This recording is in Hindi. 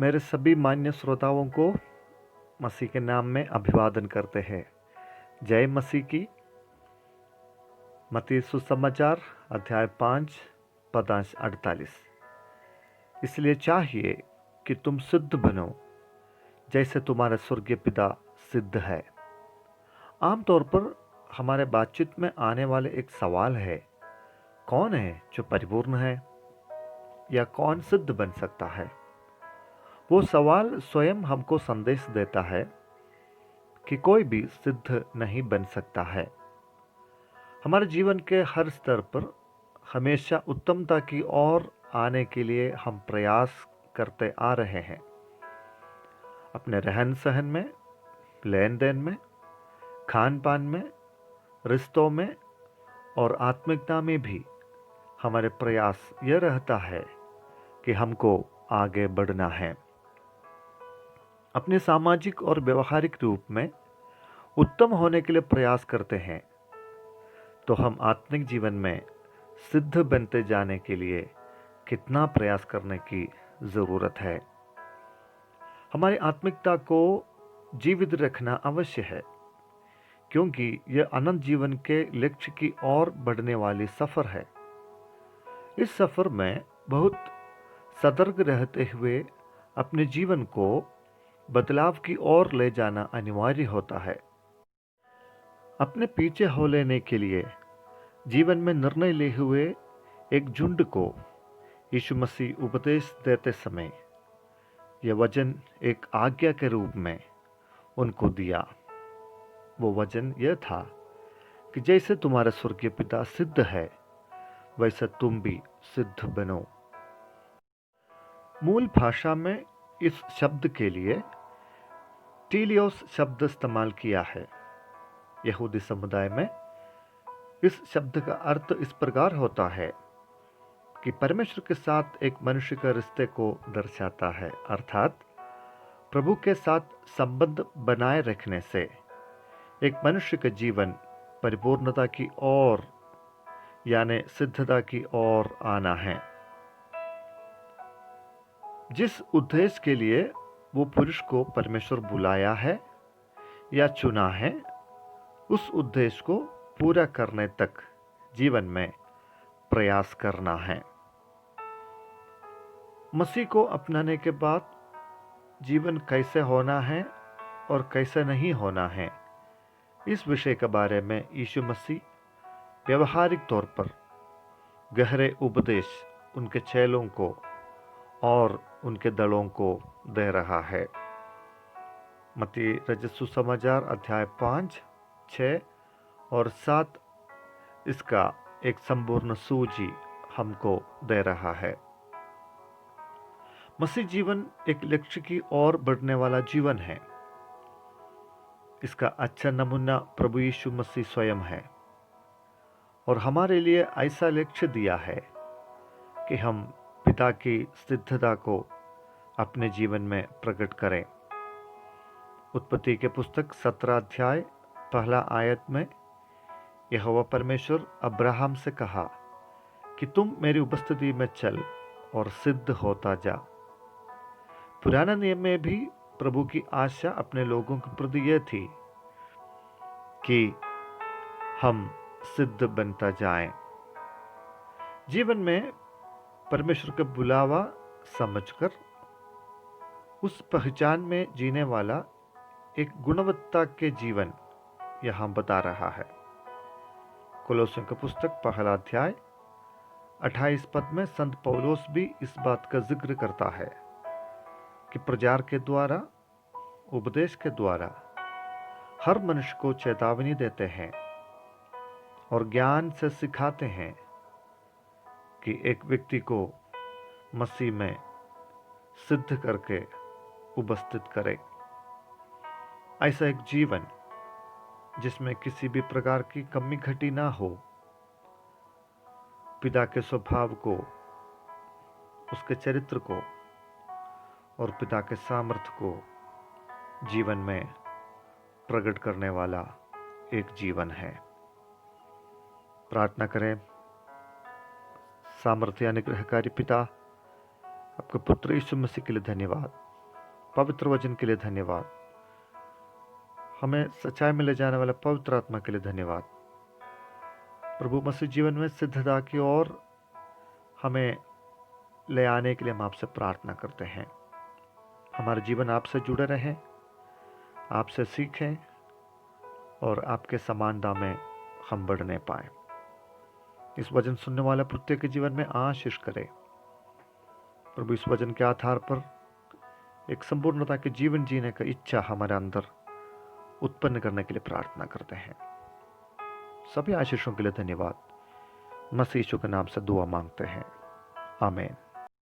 मेरे सभी मान्य श्रोताओं को मसीह के नाम में अभिवादन करते हैं। जय मसीह की। मत्ती सुसमाचार अध्याय 5 पदांश 48। इसलिए चाहिए कि तुम सिद्ध बनो जैसे तुम्हारा स्वर्गीय पिता सिद्ध है। आमतौर पर हमारे बातचीत में आने वाले एक सवाल है, कौन है जो परिपूर्ण है या कौन सिद्ध बन सकता है। वो सवाल स्वयं हमको संदेश देता है कि कोई भी सिद्ध नहीं बन सकता है। हमारे जीवन के हर स्तर पर हमेशा उत्तमता की ओर आने के लिए हम प्रयास करते आ रहे हैं। अपने रहन सहन में, लेन देन में, खान पान में, रिश्तों में और आत्मिकता में भी हमारे प्रयास यह रहता है कि हमको आगे बढ़ना है। अपने सामाजिक और व्यवहारिक रूप में उत्तम होने के लिए प्रयास करते हैं, तो हम आत्मिक जीवन में सिद्ध बनते जाने के लिए कितना प्रयास करने की ज़रूरत है। हमारी आत्मिकता को जीवित रखना अवश्य है, क्योंकि यह अनंत जीवन के लक्ष्य की ओर बढ़ने वाली सफ़र है। इस सफ़र में बहुत सतर्क रहते हुए अपने जीवन को बदलाव की ओर ले जाना अनिवार्य होता है। अपने पीछे हो लेने के लिए जीवन में निर्णय लिए हुए एक झुंड को यीशु मसीह उपदेश देते समय यह वचन एक आज्ञा के रूप में उनको दिया। वो वचन यह था कि जैसे तुम्हारा स्वर्गीय पिता सिद्ध है, वैसे तुम भी सिद्ध बनो। मूल भाषा में इस शब्द के लिए टीलियोस शब्द इस्तेमाल किया है। यहूदी समुदाय में इस शब्द का अर्थ इस प्रकार होता है कि परमेश्वर के साथ एक मनुष्य के रिश्ते को दर्शाता है, अर्थात प्रभु के साथ संबंध बनाए रखने से एक मनुष्य का जीवन परिपूर्णता की ओर यानी सिद्धता की ओर आना है। जिस उद्देश्य के लिए वो पुरुष को परमेश्वर बुलाया है या चुना है, उस उद्देश्य को पूरा करने तक जीवन में प्रयास करना है। मसीह को अपनाने के बाद जीवन कैसे होना है और कैसे नहीं होना है, इस विषय के बारे में यीशु मसीह व्यवहारिक तौर पर गहरे उपदेश उनके चेलों को और उनके दलों को दे रहा है। मत्ती रचित सुसमाचार अध्याय 5, 6 और 7 इसका एक संपूर्ण सूची हमको दे रहा है। मसीह जीवन एक लक्ष्य की ओर बढ़ने वाला जीवन है। इसका अच्छा नमूना प्रभु यीशु मसीह स्वयं है और हमारे लिए ऐसा लक्ष्य दिया है कि हम पिता की सिद्धता को अपने जीवन में प्रकट करें। उत्पत्ति के पुस्तक 17 अध्याय 1 आयत में यहोवा परमेश्वर अब्राहम से कहा कि तुम मेरी उपस्थिति में चल और सिद्ध होता जा। पुराने नियम में भी प्रभु की आशा अपने लोगों के प्रति यह थी कि हम सिद्ध बनता जाएं। जीवन में परमेश्वर का बुलावा समझकर उस पहचान में जीने वाला एक गुणवत्ता के जीवन यहाँ बता रहा है। कोलोसियों का पुस्तक 1 अध्याय 28 पद में संत पौलुस भी इस बात का जिक्र करता है कि प्रचार के द्वारा, उपदेश के द्वारा हर मनुष्य को चेतावनी देते हैं और ज्ञान से सिखाते हैं कि एक व्यक्ति को मसीह में सिद्ध करके उपस्थित करे। ऐसा एक जीवन जिसमें किसी भी प्रकार की कमी घटी ना हो, पिता के स्वभाव को, उसके चरित्र को और पिता के सामर्थ्य को जीवन में प्रकट करने वाला एक जीवन है। प्रार्थना करें। सामर्थ्य अनुग्रहकारी पिता, आपके पुत्र यीशु मसीह के लिए धन्यवाद, पवित्र वचन के लिए धन्यवाद, हमें सच्चाई में ले जाने वाले पवित्र आत्मा के लिए धन्यवाद। प्रभु मसीह जीवन में सिद्धता की ओर हमें ले आने के लिए हम आपसे प्रार्थना करते हैं। हमारा जीवन आपसे जुड़े रहें, आपसे सीखें और आपके समानता में हम बढ़ने पाएं। इस वचन सुनने वाले प्रत्येक के जीवन में आशीष करें। प्रभु इस वचन के आधार पर एक संपूर्णता के जीवन जीने का इच्छा हमारे अंदर उत्पन्न करने के लिए प्रार्थना करते हैं। सभी आशीषों के लिए धन्यवाद। मसीह यीशु के नाम से दुआ मांगते हैं, आमीन।